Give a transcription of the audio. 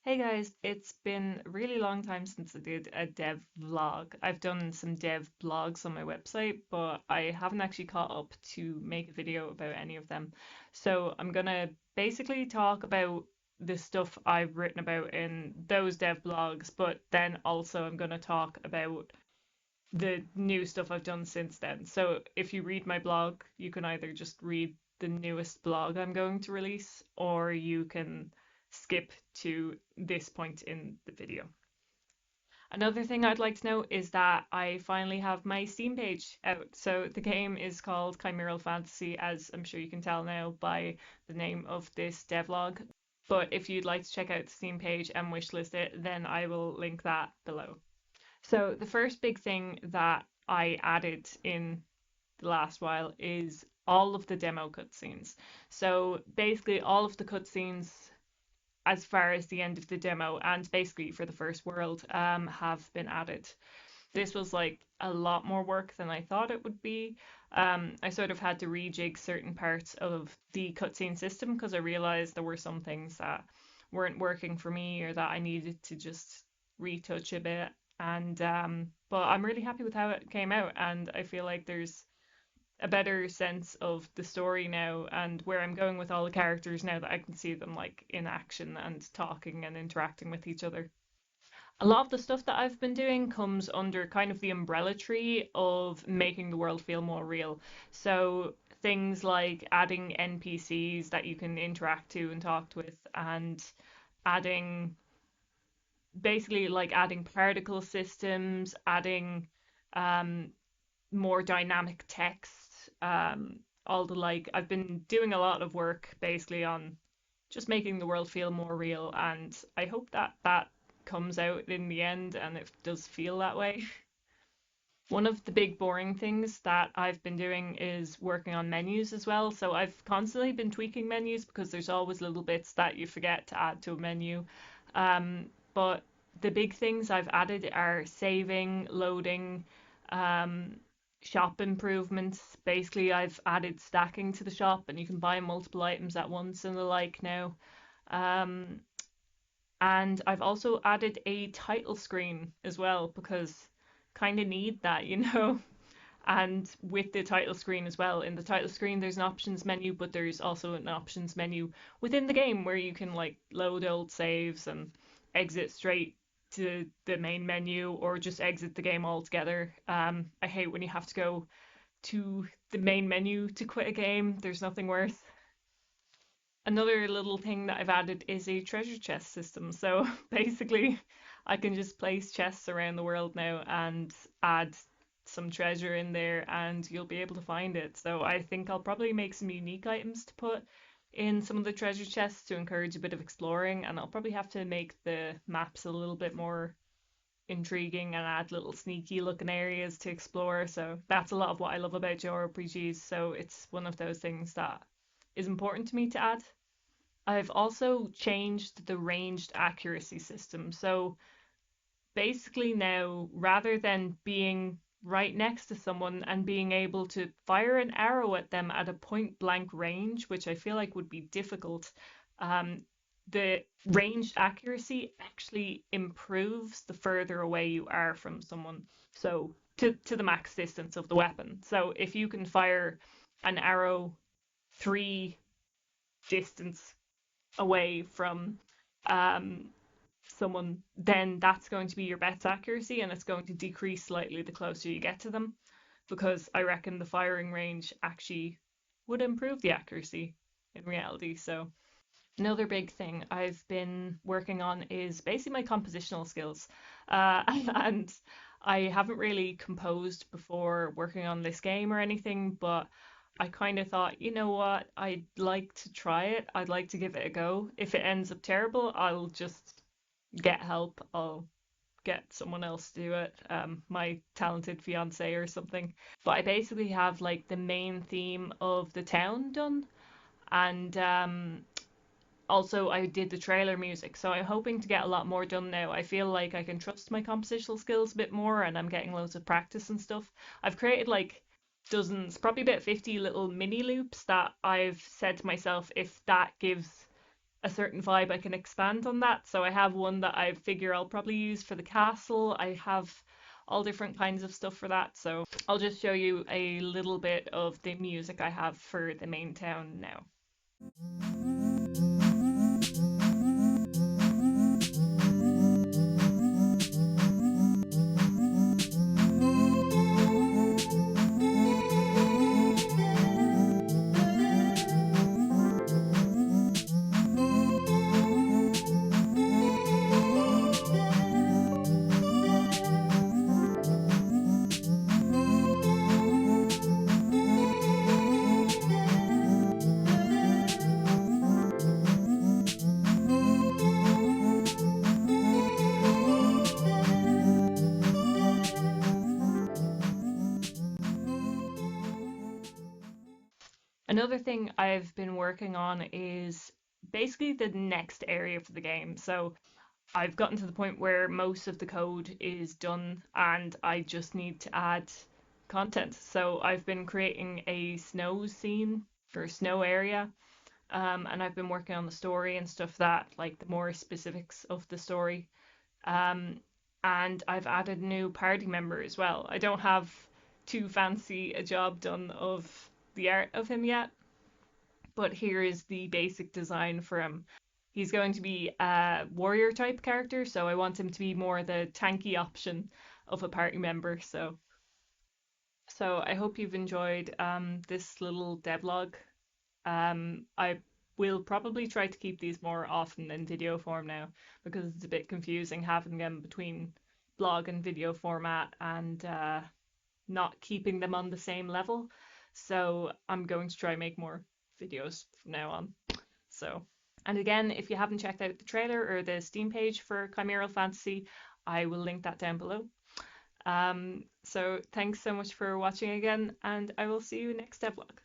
Hey guys, it's been a really long time since I did a dev vlog. I've done some dev blogs on my website, but I haven't actually caught up to make a video about any of them. So I'm gonna basically talk about the stuff I've written about in those dev blogs, but then also I'm gonna talk about the new stuff I've done since then. So if you read my blog, you can either just read the newest blog I'm going to release, or you can skip to this point in the video. Another thing I'd like to know is that I finally have my Steam page out. So the game is called Chimeral Fantasy, as I'm sure you can tell now by the name of this devlog. But if you'd like to check out the Steam page and wishlist it, then I will link that below. So the first big thing that I added in the last while is all of the demo cutscenes. So basically all of the cutscenes as far as the end of the demo and basically for the first world have been added. This was like a lot more work than I thought it would be. I sort of had to rejig certain parts of the cutscene system because I realized there were some things that weren't working for me or that I needed to just retouch a bit. And but I'm really happy with how it came out, and I feel like there's a better sense of the story now and where I'm going with all the characters now that I can see them like in action and talking and interacting with each other. A lot of the stuff that I've been doing comes under kind of the umbrella tree of making the world feel more real. So things like adding NPCs that you can interact to and talk with, and adding basically like adding particle systems, adding um, more dynamic text, all the like. I've been doing a lot of work basically on just making the world feel more real, and I hope that that comes out in the end and it does feel that way. One of the big boring things that I've been doing is working on menus as well. So I've constantly been tweaking menus because there's always little bits that you forget to add to a menu. But the big things I've added are saving, loading, um, shop improvements. Basically, I've added stacking to the shop and you can buy multiple items at once and the like now. Um, and I've also added a title screen as well because kind of need that, you know. And with the title screen as well, in the title screen there's an options menu, but there's also an options menu within the game where you can like load old saves and exit straight to the main menu or just exit the game altogether. I hate when you have to go to the main menu to quit a game. There's nothing worse. Another little thing that I've added is a treasure chest system. So basically, I can just place chests around the world now and add some treasure in there, and you'll be able to find it. So I think I'll probably make some unique items to put in some of the treasure chests to encourage a bit of exploring, and I'll probably have to make the maps a little bit more intriguing and add little sneaky looking areas to explore. So that's a lot of what I love about JRPGs. So it's one of those things that is important to me to add. I've also changed the ranged accuracy system. So basically now, rather than being right next to someone and being able to fire an arrow at them at a point blank range, which I feel like would be difficult, um, the ranged accuracy actually improves the further away you are from someone. So to the max distance of the weapon. So if you can fire an arrow three distance away from um, someone, then that's going to be your bet's accuracy and it's going to decrease slightly the closer you get to them because I reckon the firing range actually would improve the accuracy in reality. So, another big thing I've been working on is basically my compositional skills. And I haven't really composed before working on this game or anything, but I kind of thought, you know what, I'd like to try it. I'd like to give it a go. If it ends up terrible, I'll just get help. I'll get someone else to do it, my talented fiance or something. But I basically have like the main theme of the town done, and also I did the trailer music, so I'm hoping to get a lot more done now. I feel like I can trust my compositional skills a bit more and I'm getting loads of practice and stuff. I've created like dozens, probably about 50 little mini loops that I've said to myself, if that gives a certain vibe, I can expand on that. So I have one that I figure I'll probably use for the castle. I have all different kinds of stuff for that. So I'll just show you a little bit of the music I have for the main town now. Another thing I've been working on is basically the next area for the game. So I've gotten to the point where most of the code is done and I just need to add content. So I've been creating a snow scene for snow area. And I've been working on the story and stuff that, like the more specifics of the story. Um, and I've added a new party member as well. I don't have too fancy a job done of the art of him yet, but here is the basic design for him. He's going to be a warrior type character, so I want him to be more the tanky option of a party member. So I hope you've enjoyed this little devlog. I will probably try to keep these more often in video form now because it's a bit confusing having them between blog and video format and not keeping them on the same level. So I'm going to try make more videos from now on. So, and again, if you haven't checked out the trailer or the Steam page for Chimeral Fantasy, I will link that down below. So thanks so much for watching again, and I will see you next devlog.